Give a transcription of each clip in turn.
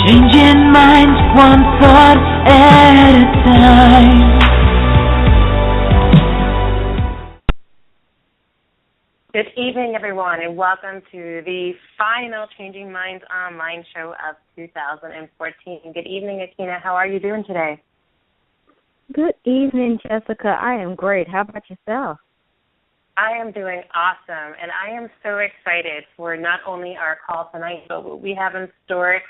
Changing minds one thought at a time. Good evening, everyone, and welcome to the final Changing Minds online show of 2014. Good evening, Akina. How are you doing today? Good evening, Jessica. I am great. How about yourself? I am doing awesome, and I am so excited for not only our call tonight, but what we have in store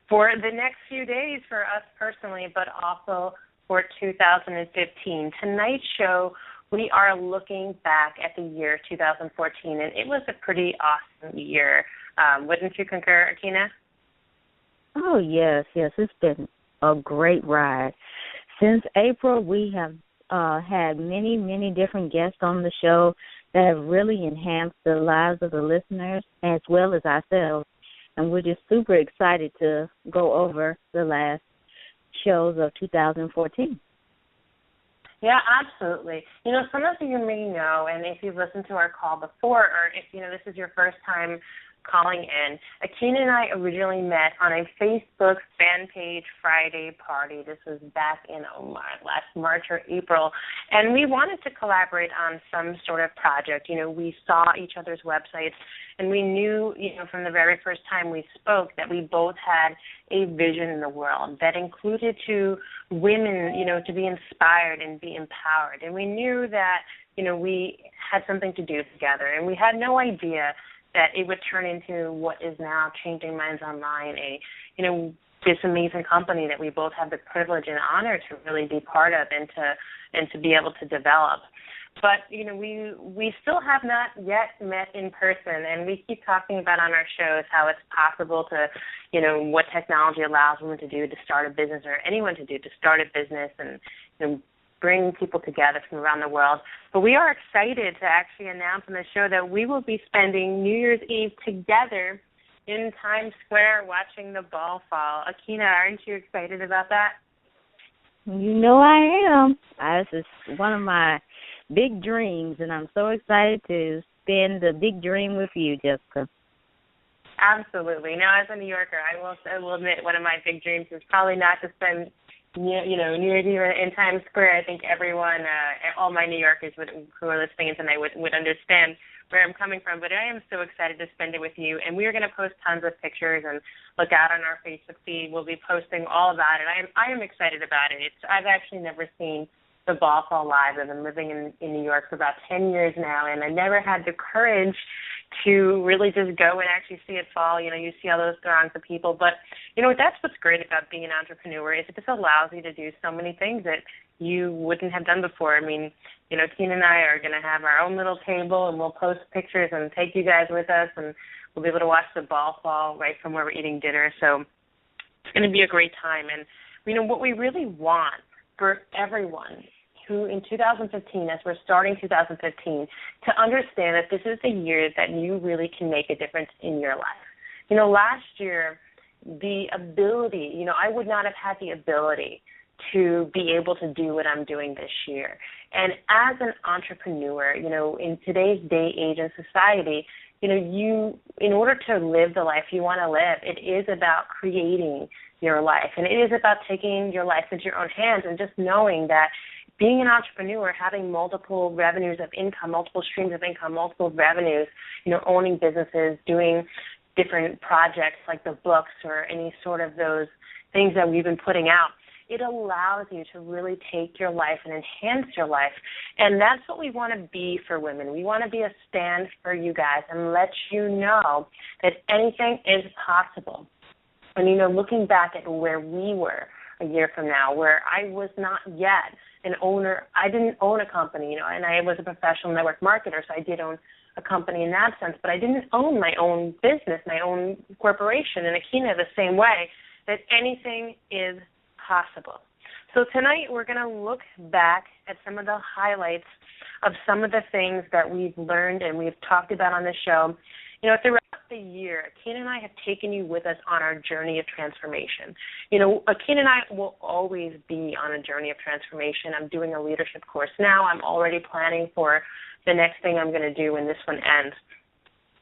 for the next few days for us personally, but also for 2015. Tonight's show, we are looking back at the year 2014, and it was a pretty awesome year. Wouldn't you concur, Akina? Oh, yes. It's been a great ride. Since April, we have had many, many different guests on the show that have really enhanced the lives of the listeners as well as ourselves. And we're just super excited to go over the last shows of 2014. Yeah, absolutely. You know, some of you may know, and if you've listened to our call before, or if, this is your first time calling in, Akina and I originally met on a Facebook fan page Friday party. This was back in last March or April, and we wanted to collaborate on some sort of project. We saw each other's websites, and we knew, from the very first time we spoke that we both had a vision in the world that included to women, to be inspired and be empowered. And we knew that, we had something to do together, and we had no idea that it would turn into what is now Changing Minds Online, this amazing company that we both have the privilege and honor to really be part of and to be able to develop. But, we still have not yet met in person, and we keep talking about on our shows how it's possible to, what technology allows women to do to start a business, or anyone to do to start a business, and bring people together from around the world. But we are excited to actually announce on the show that we will be spending New Year's Eve together in Times Square watching the ball fall. Akina, aren't you excited about that? You know I am. This is one of my big dreams, and I'm so excited to spend the big dream with you, Jessica. Absolutely. Now, as a New Yorker, I will admit one of my big dreams is probably not to spend New Year's Eve in Times Square. I think everyone, all my New Yorkers who are listening tonight would understand where I'm coming from. But I am so excited to spend it with you. And we are going to post tons of pictures and look out on our Facebook feed. We'll be posting all about it. I am excited about it. I've actually never seen the ball fall live. I've been living in New York for about 10 years now, and I never had the courage to really just go and actually see it fall. You see all those throngs of people. But, that's what's great about being an entrepreneur is it just allows you to do so many things that you wouldn't have done before. I mean, Tina and I are going to have our own little table, and we'll post pictures and take you guys with us, and we'll be able to watch the ball fall right from where we're eating dinner. So it's going to be a great time. And, what we really want for everyone who in 2015, as we're starting 2015, to understand that this is the year that you really can make a difference in your life. Last year, the ability, I would not have had the ability to be able to do what I'm doing this year. And as an entrepreneur, in today's day, age, and society, in order to live the life you want to live, it is about creating your life. And it is about taking your life into your own hands and just knowing that being an entrepreneur, having multiple revenues of income, multiple streams of income, multiple revenues, owning businesses, doing different projects like the books or any sort of those things that we've been putting out, it allows you to really take your life and enhance your life. And that's what we want to be for women. We want to be a stand for you guys and let you know that anything is possible. And, looking back at where we were a year from now, where I was not yet an owner, I didn't own a company, and I was a professional network marketer, so I did own a company in that sense, but I didn't own my own business, my own corporation. And Akina, the same way, that anything is possible. So tonight we're going to look back at some of the highlights of some of the things that we've learned and we've talked about on the show. Throughout the year, Akina and I have taken you with us on our journey of transformation. Akina and I will always be on a journey of transformation. I'm doing a leadership course now. I'm already planning for the next thing I'm going to do when this one ends.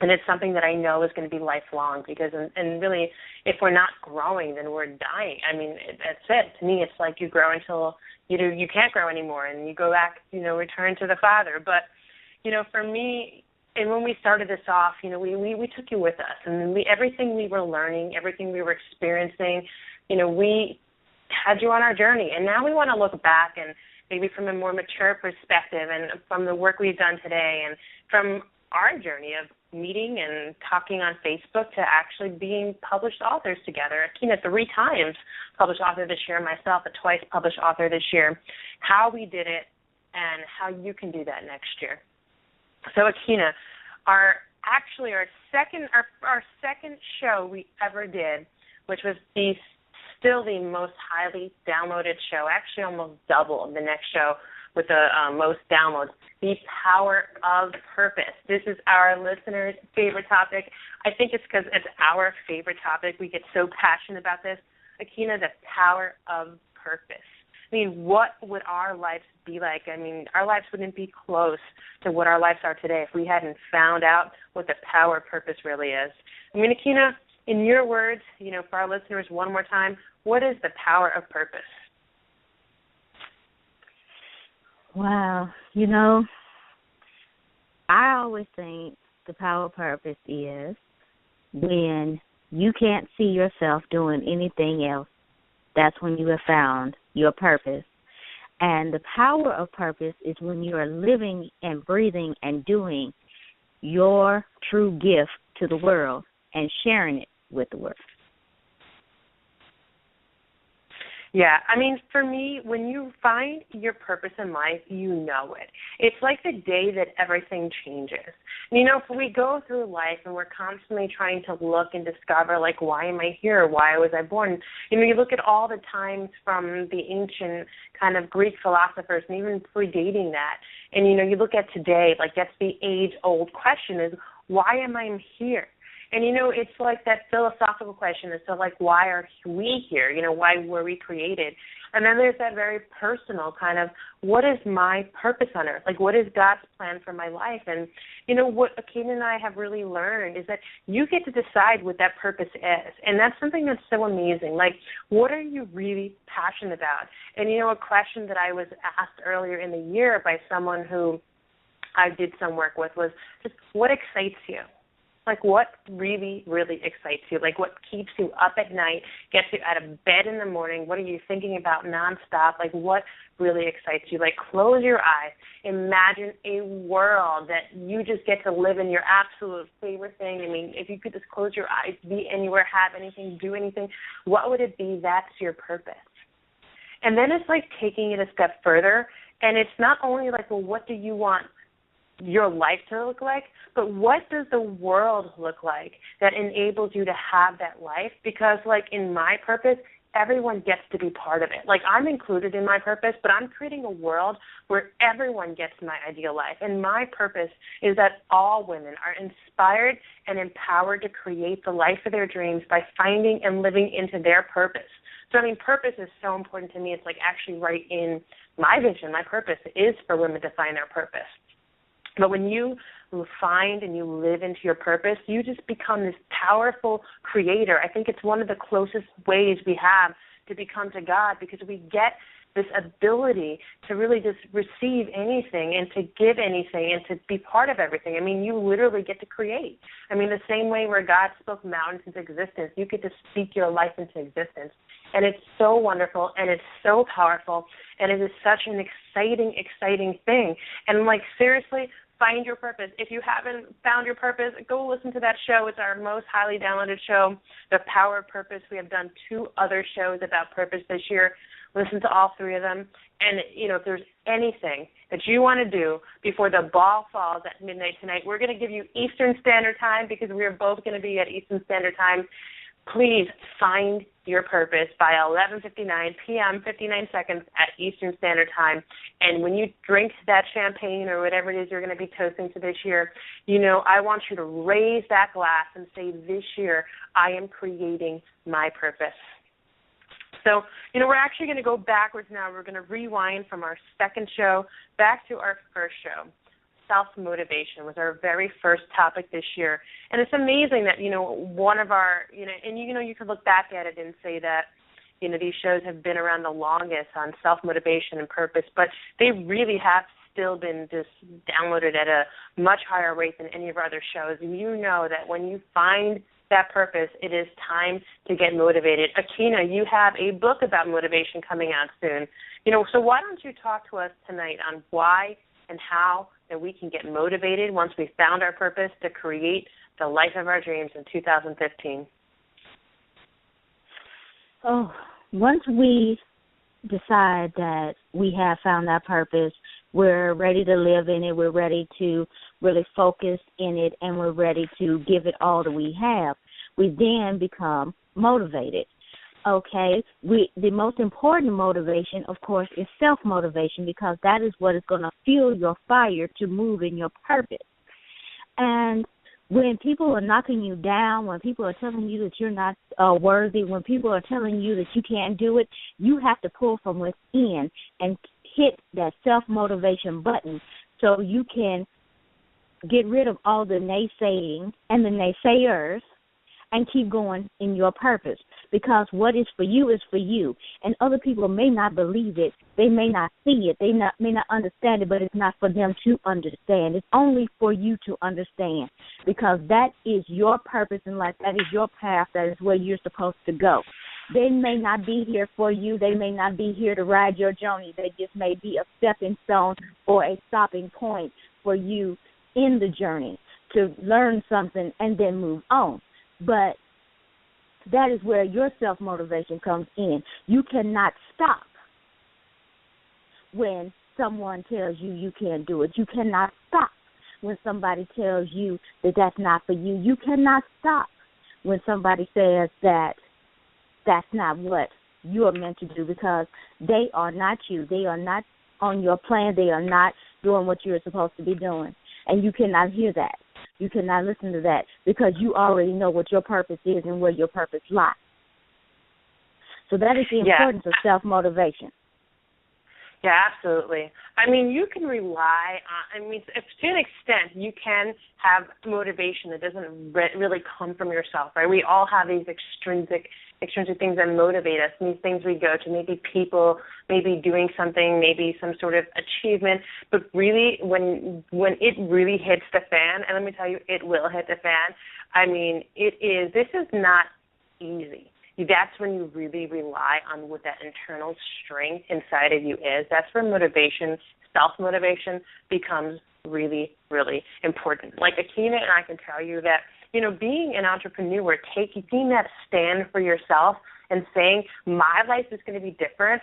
And it's something that I know is going to be lifelong because, and really, if we're not growing, then we're dying. I mean, that's it. To me, it's like you grow until you can't grow anymore, and you go back, return to the Father. But, for me, and when we started this off, we took you with us, and everything we were learning, everything we were experiencing, we had you on our journey. And now we want to look back and maybe from a more mature perspective and from the work we've done today and from our journey of meeting and talking on Facebook to actually being published authors together. Akina, 3 times published author this year, myself a twice published author this year, how we did it and how you can do that next year. So Akina, our second show we ever did, which was still the most highly downloaded show, actually almost double the next show with the most downloads, the power of purpose. This is our listeners' favorite topic. I think it's because it's our favorite topic. We get so passionate about this. Akina, the power of purpose. I mean, what would our lives be like? I mean, our lives wouldn't be close to what our lives are today if we hadn't found out what the power of purpose really is. I mean, Akina, in your words, for our listeners one more time, what is the power of purpose? Wow. I always think the power of purpose is when you can't see yourself doing anything else. That's when you have found your purpose. And the power of purpose is when you are living and breathing and doing your true gift to the world and sharing it with the world. Yeah, I mean, for me, when you find your purpose in life, you know it. It's like the day that everything changes. If we go through life and we're constantly trying to look and discover, like, why am I here? Why was I born? You look at all the times from the ancient kind of Greek philosophers and even predating that, and, you look at today, like, that's the age-old question is, why am I here? And, it's like that philosophical question as to, like, why are we here? Why were we created? And then there's that very personal kind of, what is my purpose on earth? Like, what is God's plan for my life? And, what Akina and I have really learned is that you get to decide what that purpose is. And that's something that's so amazing. Like, what are you really passionate about? And, a question that I was asked earlier in the year by someone who I did some work with was just, what excites you? Like, what really, really excites you? Like, what keeps you up at night, gets you out of bed in the morning? What are you thinking about nonstop? Like, what really excites you? Like, close your eyes. Imagine a world that you just get to live in, your absolute favorite thing. I mean, if you could just close your eyes, be anywhere, have anything, do anything, what would it be? That's your purpose. And then it's like taking it a step further, and it's not only like, well, what do you want your life to look like, but what does the world look like that enables you to have that life? Because, like, in my purpose, everyone gets to be part of it. Like, I'm included in my purpose, but I'm creating a world where everyone gets my ideal life. And my purpose is that all women are inspired and empowered to create the life of their dreams by finding and living into their purpose. So, I mean, purpose is so important to me. It's like actually right in my vision. My purpose is for women to find their purpose. But when you find and you live into your purpose, you just become this powerful creator. I think it's one of the closest ways we have to become to God, because we get this ability to really just receive anything and to give anything and to be part of everything. I mean, you literally get to create. I mean, the same way where God spoke mountains into existence, you get to speak your life into existence. And it's so wonderful, and it's so powerful, and it is such an exciting, exciting thing. And, like, seriously, find your purpose. If you haven't found your purpose, go listen to that show. It's our most highly downloaded show, The Power of Purpose. We have done 2 other shows about purpose this year. Listen to all 3 of them. And, if there's anything that you want to do before the ball falls at midnight tonight, we're going to give you Eastern Standard Time, because we are both going to be at Eastern Standard Time. Please find your purpose by 11:59 p.m., 59 seconds at Eastern Standard Time. And when you drink that champagne or whatever it is you're going to be toasting to this year, I want you to raise that glass and say, this year I am creating my purpose. So, we're actually going to go backwards now. We're going to rewind from our second show back to our first show. self-motivation was our very first topic this year. And it's amazing that, one of our, and you could look back at it and say that, these shows have been around the longest on self-motivation and purpose, but they really have still been just downloaded at a much higher rate than any of our other shows. And you know that when you find that purpose, it is time to get motivated. Akina, you have a book about motivation coming out soon. So why don't you talk to us tonight on why and how that we can get motivated once we found our purpose to create the life of our dreams in 2015? Oh, once we decide that we have found our purpose, we're ready to live in it, we're ready to really focus in it, and we're ready to give it all that we have, we then become motivated. Okay, the most important motivation, of course, is self-motivation, because that is what is going to fuel your fire to move in your purpose. And when people are knocking you down, when people are telling you that you're not worthy, when people are telling you that you can't do it, you have to pull from within and hit that self-motivation button so you can get rid of all the naysaying and the naysayers and keep going in your purpose. Because what is for you is for you. And other people may not believe it. They may not see it. They may not understand it, but it's not for them to understand. It's only for you to understand, because that is your purpose in life. That is your path. That is where you're supposed to go. They may not be here for you. They may not be here to ride your journey. They just may be a stepping stone or a stopping point for you in the journey to learn something and then move on. But that is where your self-motivation comes in. You cannot stop when someone tells you you can't do it. You cannot stop when somebody tells you that that's not for you. You cannot stop when somebody says that that's not what you are meant to do, because they are not you. They are not on your plan. They are not doing what you're supposed to be doing. And you cannot hear that. You cannot listen to that, because you already know what your purpose is and where your purpose lies. So that is the importance of self-motivation. Yeah, absolutely. I mean, you can rely on, if to an extent, you can have motivation that doesn't really come from yourself, right? We all have these extrinsic things that motivate us, and these things we go to, maybe people, maybe doing something, maybe some sort of achievement, but really when it really hits the fan, and let me tell you, it will hit the fan, this is not easy. That's when you really rely on what that internal strength inside of you is. That's where motivation, self-motivation, becomes really, really important. Like Akina and I can tell you that, being an entrepreneur, taking that stand for yourself and saying, my life is going to be different,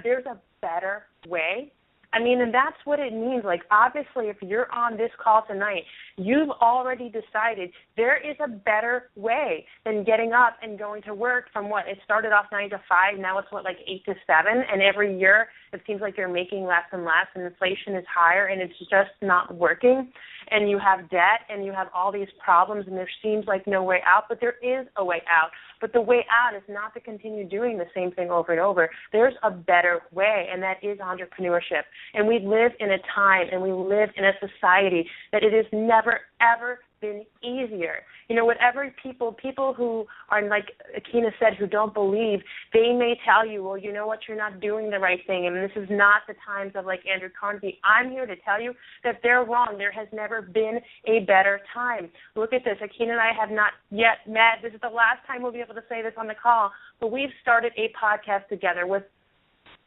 there's a better way. And that's what it means. Like, obviously, if you're on this call tonight, you've already decided there is a better way than getting up and going to work from it started off 9 to 5, now it's 8 to 7, and every year it seems like you're making less and less, and inflation is higher, and it's just not working, and you have debt, and you have all these problems, and there seems like no way out, but there is a way out. But the way out is not to continue doing the same thing over and over. There's a better way, and that is entrepreneurship. And we live in a time and we live in a society that it has never, ever been easier. Whatever people who are, like Akina said, who don't believe, they may tell you, well, you know what, you're not doing the right thing, and this is not the times of like Andrew Carnegie. I'm here to tell you that they're wrong. There has never been a better time. Look at this. Akina and I have not yet met. This is the last time we'll be able to say this on the call, but we've started a podcast together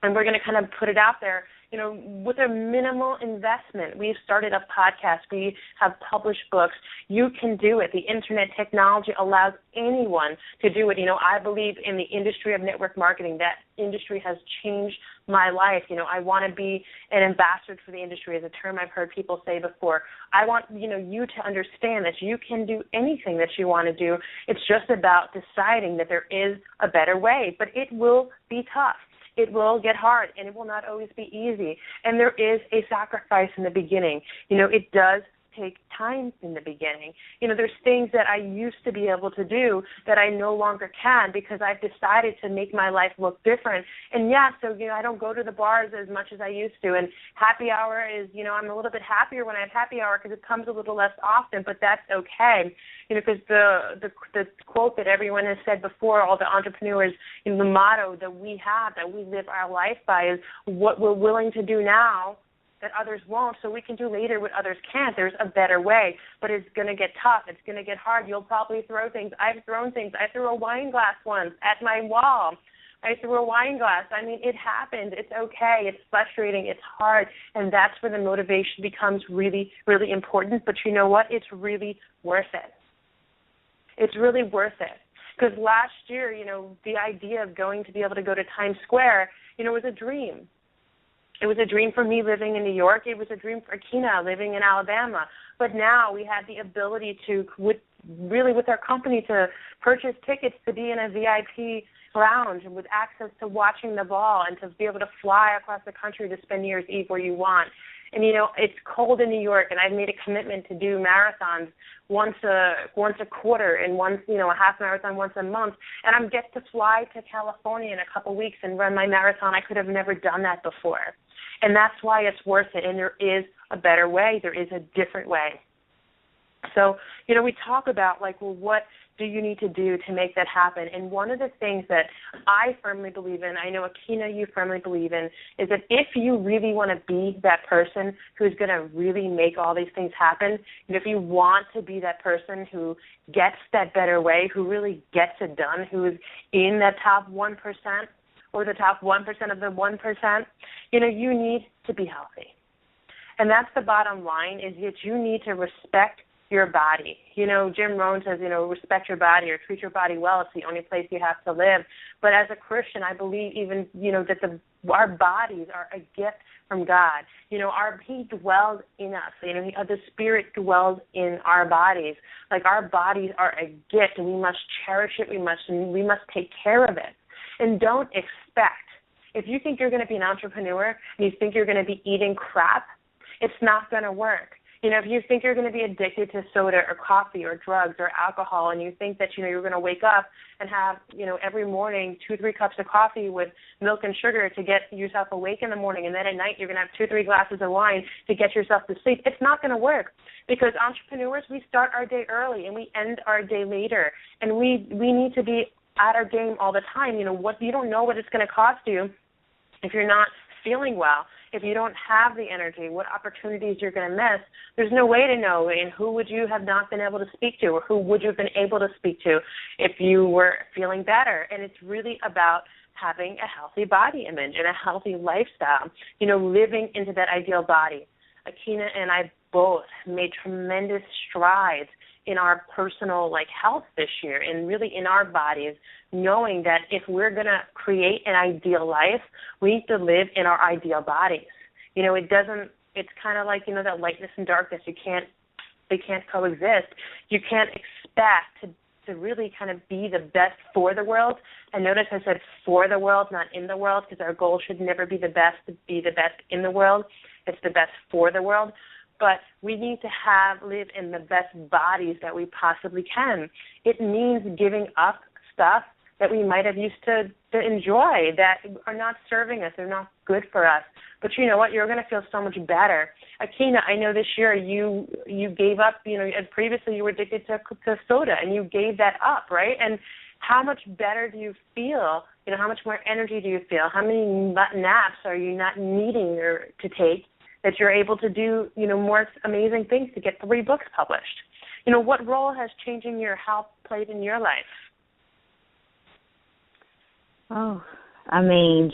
and we're going to kind of put it out there, with a minimal investment. We've started a podcast. We have published books. You can do it. The internet technology allows anyone to do it. I believe in the industry of network marketing. That industry has changed my life. I want to be an ambassador for the industry, is a term I've heard people say before. I want, you to understand that you can do anything that you want to do. It's just about deciding that there is a better way, but it will be tough. It will get hard, and it will not always be easy. And there is a sacrifice in the beginning. It does take time in the beginning. There's things that I used to be able to do that I no longer can because I've decided to make my life look different. And so I don't go to the bars as much as I used to. And happy hour is, I'm a little bit happier when I have happy hour because it comes a little less often, but that's okay. Because the quote that everyone has said before, all the entrepreneurs, the motto that we have, that we live our life by is what we're willing to do now that others won't, so we can do later what others can't. There's a better way, but it's going to get tough. It's going to get hard. You'll probably throw things. I've thrown things. I threw a wine glass once at my wall. I threw a wine glass. It happened. It's okay. It's frustrating. It's hard, and that's where the motivation becomes really, really important. But you know what? It's really worth it. It's really worth it. Because last year, the idea of going to be able to go to Times Square, was a dream. It was a dream for me living in New York. It was a dream for Akina living in Alabama. But now we have the ability to, with our company, to purchase tickets to be in a VIP lounge and with access to watching the ball and to be able to fly across the country to spend New Year's Eve where you want. And, it's cold in New York, and I've made a commitment to do marathons once a quarter and once, a half marathon once a month. And I'm get to fly to California in a couple weeks and run my marathon. I could have never done that before. And that's why it's worth it. And there is a better way. There is a different way. So, we talk about, what do you need to do to make that happen? And one of the things that I firmly believe in, I know, Akina, you firmly believe in, is that if you really want to be that person who's going to really make all these things happen, and if you want to be that person who gets that better way, who really gets it done, who is in that top 1% or the top 1% of the 1%, you need to be healthy. And that's the bottom line, is that you need to respect your body. Jim Rohn says, respect your body or treat your body well. It's the only place you have to live. But as a Christian, I believe even, that our bodies are a gift from God. He dwells in us. The Spirit dwells in our bodies. Our bodies are a gift, and we must cherish it. We must take care of it. And don't expect. If you think you're going to be an entrepreneur and you think you're going to be eating crap, it's not going to work. If you think you're going to be addicted to soda or coffee or drugs or alcohol, and you think that, you're going to wake up and have, every morning 2-3 cups of coffee with milk and sugar to get yourself awake in the morning, and then at night you're going to have 2-3 glasses of wine to get yourself to sleep, it's not going to work. Because entrepreneurs, we start our day early and we end our day later. And we need to be at our game all the time. You don't know what it's going to cost you if you're not feeling well. If you don't have the energy, what opportunities you're going to miss, there's no way to know. And who would you have not been able to speak to, or who would you have been able to speak to if you were feeling better? And it's really about having a healthy body image and a healthy lifestyle, living into that ideal body. Akina and I both made tremendous strides in our personal health this year, and really in our bodies, knowing that if we're going to create an ideal life, we need to live in our ideal bodies. It's kind of like, that lightness and darkness, they can't coexist. You can't expect to really kind of be the best for the world. And notice I said for the world, not in the world, because our goal should never be the best to be the best in the world. It's the best for the world. But we need to live in the best bodies that we possibly can. It means giving up stuff that we might have used to enjoy that are not serving us, they're not good for us. But you know what? You're going to feel so much better. Akina, I know this year you gave up, and previously you were addicted to soda, and you gave that up, right? And how much better do you feel? How much more energy do you feel? How many naps are you not needing to take that you're able to do, more amazing things to get 3 books published? What role has changing your health played in your life? Oh,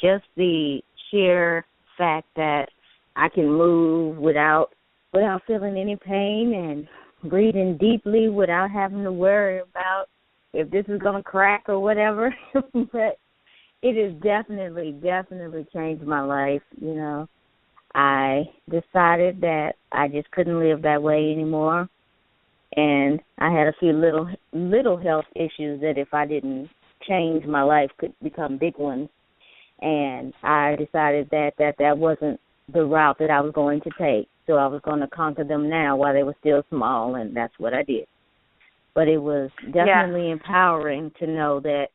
just the sheer fact that I can move without feeling any pain, and breathing deeply without having to worry about if this is going to crack or whatever. But it has definitely changed my life, I decided that I just couldn't live that way anymore, and I had a few little health issues that if I didn't change my life could become big ones, and I decided that wasn't the route that I was going to take. so I was going to conquer them now while they were still small, and that's what I did. But it was definitely empowering to know that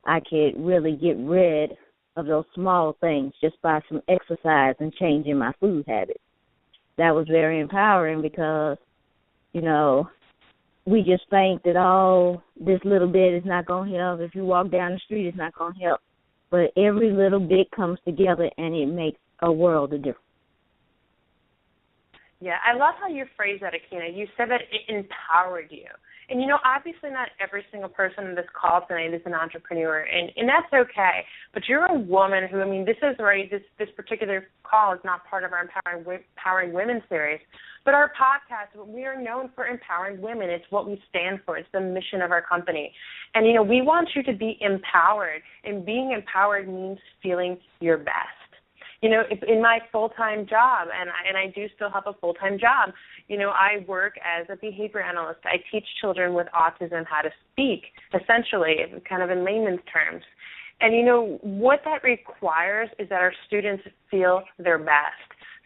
I could really get rid of those small things just by some exercise and changing my food habits. That was very empowering because, you know, we just think that, oh, this little bit is not going to help. If you walk down the street, it's not going to help. But every little bit comes together, and it makes a world of difference. Yeah, I love how you phrased that, Akina. You said that it empowered you. And, you know, obviously not every single person on this call tonight is an entrepreneur, and that's okay. But you're a woman who, I mean, this is right, this particular call is not part of our Empowering Women series. But our podcast, we are known for empowering women. It's what we stand for. It's the mission of our company. And, you know, we want you to be empowered, and being empowered means feeling your best. You know, in my full-time job, and I do still have a full-time job, you know, I work as a behavior analyst. I teach children with autism how to speak, essentially, kind of in layman's terms. And, you know, what that requires is that our students feel their best.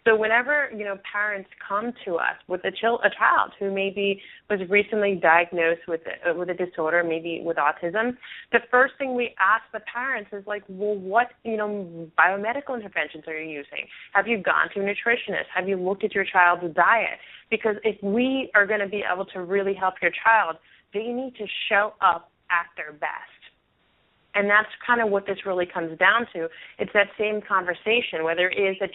So whenever, you know, parents come to us with a child who maybe was recently diagnosed with a disorder, maybe with autism, the first thing we ask the parents is like, well, what, you know, biomedical interventions are you using? Have you gone to a nutritionist? Have you looked at your child's diet? Because if we are going to be able to really help your child, they need to show up at their best. And that's kind of what this really comes down to. It's that same conversation, whether it is that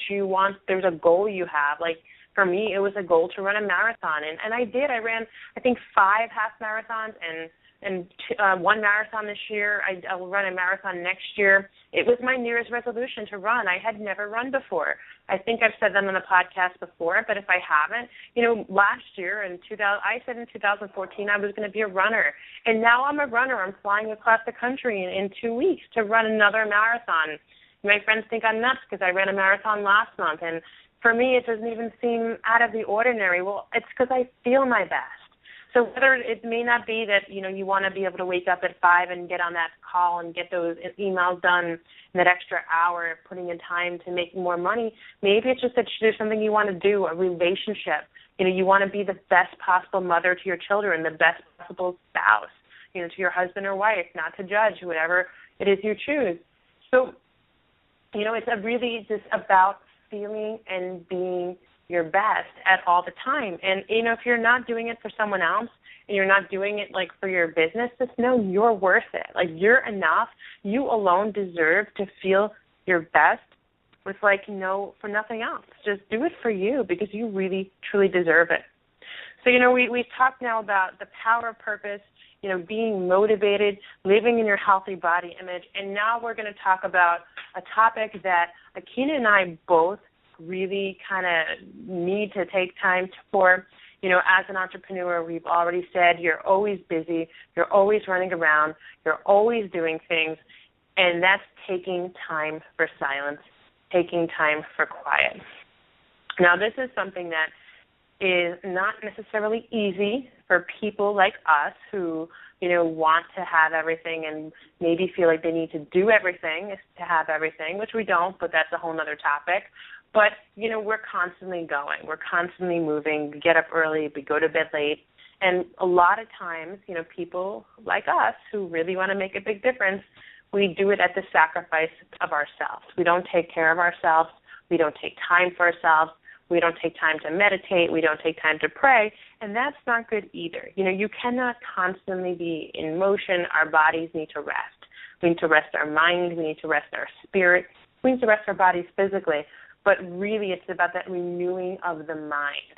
there's a goal you have. Like, for me, it was a goal to run a marathon. And I did. I ran, I think, 5 half marathons and 1 marathon this year. I'll run a marathon next year. It was my New Year's resolution to run. I had never run before. I think I've said that on the podcast before, but if I haven't, you know, last year I said in 2014 I was going to be a runner, and now I'm a runner. I'm flying across the country in 2 weeks to run another marathon. My friends think I'm nuts because I ran a marathon last month, and for me it doesn't even seem out of the ordinary. Well, it's because I feel my best. So whether it may not be that, you know, you want to be able to wake up at 5 and get on that call and get those emails done in that extra hour, putting in time to make more money, maybe it's just that there's something you want to do, a relationship. You know, you want to be the best possible mother to your children, the best possible spouse, you know, to your husband or wife, not to judge, whatever it is you choose. So, you know, it's really just about feeling and being your best at all the time. And, you know, if you're not doing it for someone else and you're not doing it, like, for your business, just know you're worth it. Like, you're enough. You alone deserve to feel your best with, like, for nothing else. Just do it for you because you really, truly deserve it. So, you know, we've talked now about the power of purpose, you know, being motivated, living in your healthy body image, and now we're going to talk about a topic that Akina and I both really kind of need to take time for. You know, as an entrepreneur, we've already said you're always busy, you're always running around, you're always doing things, and that's taking time for silence, taking time for quiet. Now, this is something that is not necessarily easy for people like us who, you know, want to have everything and maybe feel like they need to do everything to have everything, which we don't, but that's a whole other topic. But, you know, we're constantly going. We're constantly moving. We get up early. We go to bed late. And a lot of times, you know, people like us who really want to make a big difference, we do it at the sacrifice of ourselves. We don't take care of ourselves. We don't take time for ourselves. We don't take time to meditate. We don't take time to pray. And that's not good either. You know, you cannot constantly be in motion. Our bodies need to rest. We need to rest our mind. We need to rest our spirit. We need to rest our bodies physically. But really it's about that renewing of the mind.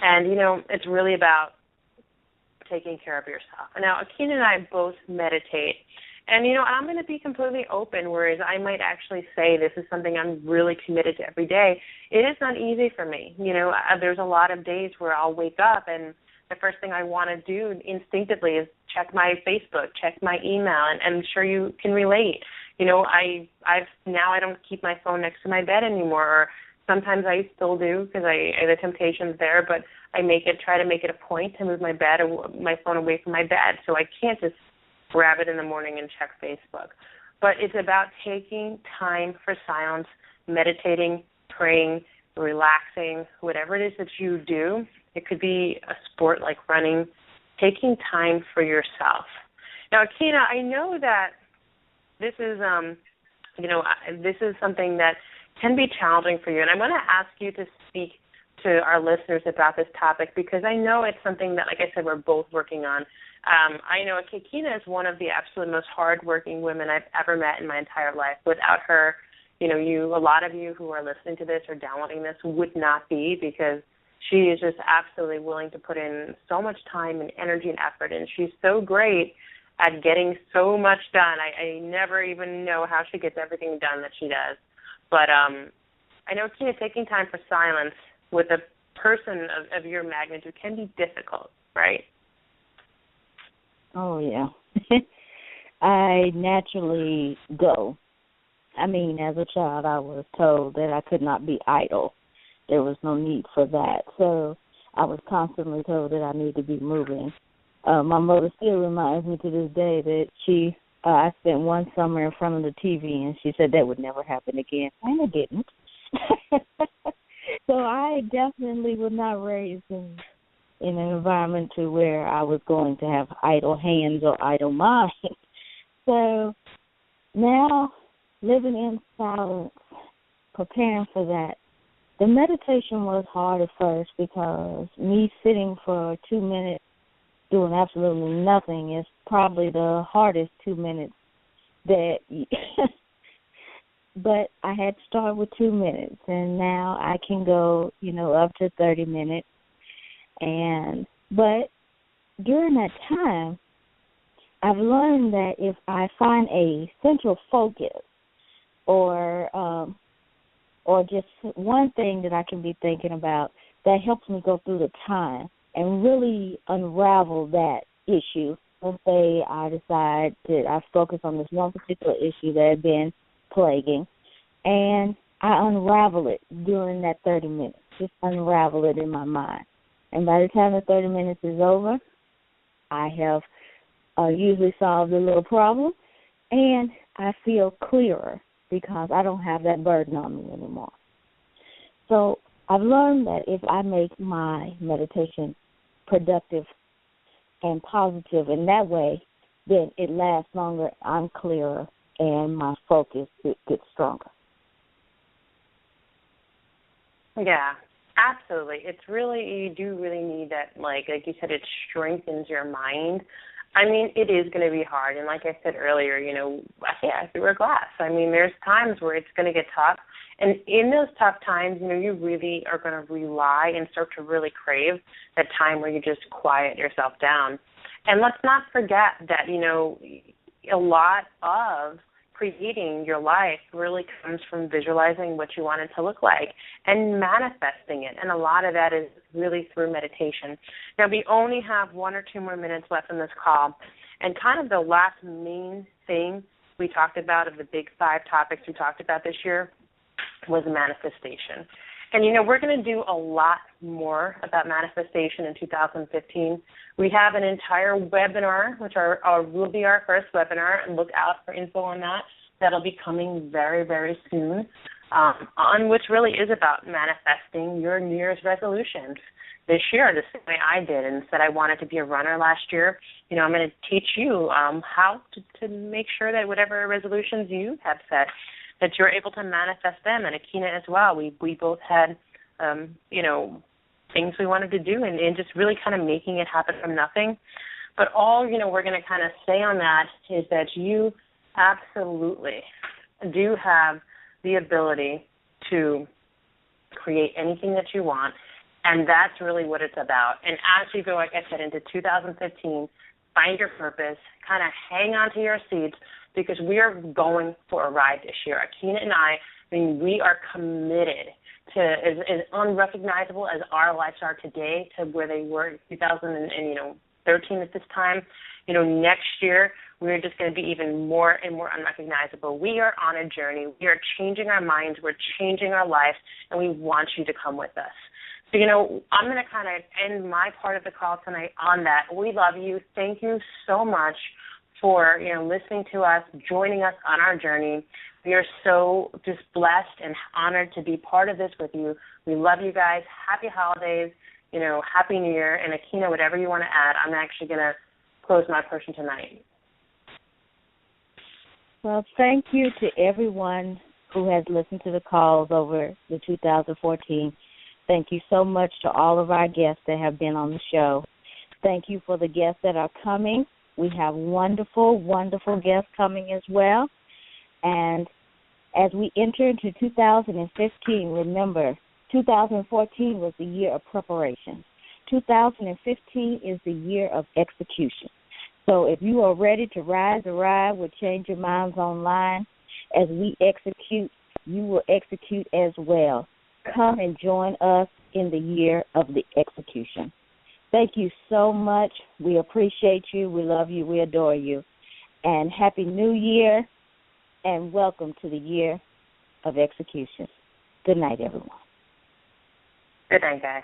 And, you know, it's really about taking care of yourself. Now, Akina and I both meditate. And, you know, I'm going to be completely open, whereas I might actually say this is something I'm really committed to every day. It is not easy for me. You know, there's a lot of days where I'll wake up and the first thing I want to do instinctively is check my Facebook, check my email, and I'm sure you can relate. You know, I don't keep my phone next to my bed anymore, or sometimes I still do because the temptation's there, but I try to make it a point to move my phone away from my bed, so I can't just grab it in the morning and check Facebook. But it's about taking time for silence, meditating, praying, relaxing, whatever it is that you do. It could be a sport like running, taking time for yourself. Now, Akina, I know that this is, this is something that can be challenging for you, and I'm going to ask you to speak to our listeners about this topic because I know it's something that, like I said, we're both working on. I know Akina is one of the absolute most hardworking women I've ever met in my entire life. Without her, a lot of you who are listening to this or downloading this would not be, because she is just absolutely willing to put in so much time and energy and effort, and she's so great at getting so much done. I never even know how she gets everything done that she does. But I know, Akina, taking time for silence with a person of your magnitude can be difficult, right? Oh, yeah. I naturally go. I mean, as a child, I was told that I could not be idle. There was no need for that. So I was constantly told that I need to be moving. My mother still reminds me to this day that I spent one summer in front of the TV, and she said that would never happen again. And it didn't. So I definitely was not raised in an environment to where I was going to have idle hands or idle mind. So now, living in silence, preparing for that, the meditation was hard at first because me sitting for 2 minutes doing absolutely nothing is probably the hardest 2 minutes that but I had to start with 2 minutes, and now I can go, up to 30 minutes. But during that time, I've learned that if I find a central focus or just one thing that I can be thinking about, that helps me go through the time and really unravel that issue. Let's say I decide that I focus on this one particular issue that had been plaguing, and I unravel it during that 30 minutes, just unravel it in my mind. And by the time the 30 minutes is over, I have usually solved a little problem, and I feel clearer because I don't have that burden on me anymore. So I've learned that if I make my meditation productive and positive in that way, then it lasts longer, I'm clearer, and my focus gets stronger. Yeah, absolutely. It's really, you do really need that, like you said, it strengthens your mind. I mean, it is going to be hard. And like I said earlier, through a glass. I mean, there's times where it's going to get tough. And in those tough times, you really are going to rely and start to really crave that time where you just quiet yourself down. And let's not forget that, a lot of creating your life really comes from visualizing what you want it to look like and manifesting it. And a lot of that is really through meditation. Now, we only have 1 or 2 more minutes left in this call. And kind of the last main thing we talked about of the big 5 topics we talked about this year was manifestation. And, we're going to do a lot more about manifestation in 2015. We have an entire webinar, which will be our first webinar, and look out for info on that. That'll be coming very, very soon, on which really is about manifesting your New Year's resolutions this year, the same way I did, and said I wanted to be a runner last year. I'm going to teach you how to make sure that whatever resolutions you have set, that you're able to manifest them, and Akina as well. We both had, things we wanted to do, and just really kind of making it happen from nothing. But all, we're going to kind of say on that is that you absolutely do have the ability to create anything that you want, and that's really what it's about. And as you go, like I said, into 2015, find your purpose, kind of hang on to your seats, because we are going for a ride this year. Akina and I we are committed to, as unrecognizable as our lives are today to where they were in 2013 at this time, next year we're just going to be even more and more unrecognizable. We are on a journey. We are changing our minds. We're changing our lives, and we want you to come with us. So, I'm going to kind of end my part of the call tonight on that. We love you. Thank you so much for, listening to us, joining us on our journey. We are so just blessed and honored to be part of this with you. We love you guys. Happy holidays, Happy New Year. And Akina, whatever you want to add, I'm actually going to close my portion tonight. Well, thank you to everyone who has listened to the calls over the 2014. Thank you so much to all of our guests that have been on the show. Thank you for the guests that are coming. We have wonderful, wonderful guests coming as well. And as we enter into 2015, remember, 2014 was the year of preparation. 2015 is the year of execution. So if you are ready to rise or ride with Change Your Minds Online, as we execute, you will execute as well. Come and join us in the year of the execution. Thank you so much. We appreciate you. We love you. We adore you. And Happy New Year, and welcome to the year of execution. Good night, everyone. Good night, guys.